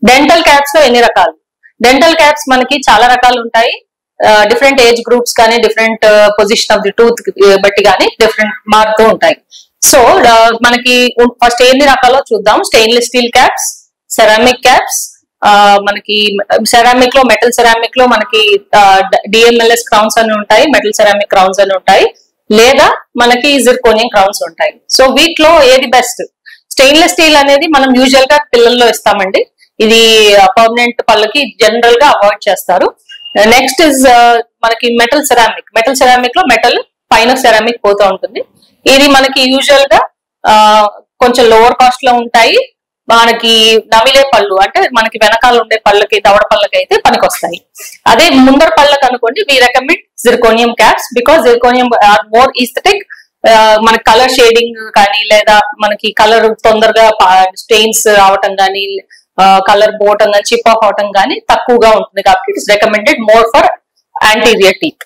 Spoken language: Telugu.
డెంటల్ క్యాప్స్ లో ఎన్ని రకాలు? డెంటల్ క్యాప్స్ మనకి చాలా రకాలు ఉంటాయి. డిఫరెంట్ ఏజ్ గ్రూప్స్ కానీ different position of the tooth బట్టి కానీ డిఫరెంట్ మారుతూ ఉంటాయి. సో మనకి ఫస్ట్ ఎన్ని రకాలో చూద్దాం. Stainless steel caps, ceramic caps, మనకి సెరామిక్ లో మెటల్ సెరామిక్ లో మనకి డిఎంఎల్ఎస్ క్రౌన్స్ అని ఉంటాయి, మెటల్ సెరామిక్ క్రౌన్స్ అని ఉంటాయి, లేదా మనకి జిర్కోనియం క్రౌన్స్ ఉంటాయి. సో వీటిలో ఏది బెస్ట్? స్టెయిన్లెస్ స్టీల్ అనేది మనం యూజువల్ గా పిల్లల్లో ఇస్తామండి. ఇది పర్మనెంట్ పళ్ళకి జనరల్ గా అవాయిడ్ చేస్తారు. నెక్స్ట్ ఇస్ మనకి మెటల్ సెరామిక్. మెటల్ సెరామిక్ లో మెటల్ పైన సెరామిక్ పోతూ ఉంటుంది. ఇది మనకి యూజువల్ గా కొంచెం లోవర్ కాస్ట్ లో ఉంటాయి. మనకి నమిలే పళ్ళు అంటే మనకి వెనకాల ఉండే పళ్ళకి దవడ పళ్ళకి అయితే పనికొస్తాయి. అదే ముందర పళ్ళకి అనుకోండి, we recommend zirconium caps because zirconium are more aesthetic. మనకి కలర్ షేడింగ్ కానీ లేదా మనకి కలర్ తొందరగా స్టెయిన్స్ రావటం కానీ కలర్ పోవటం కానీ చిప్ ఆఫ్ అవటం కానీ తక్కువగా ఉంటుంది కాబట్టి it's recommended more for anterior teeth.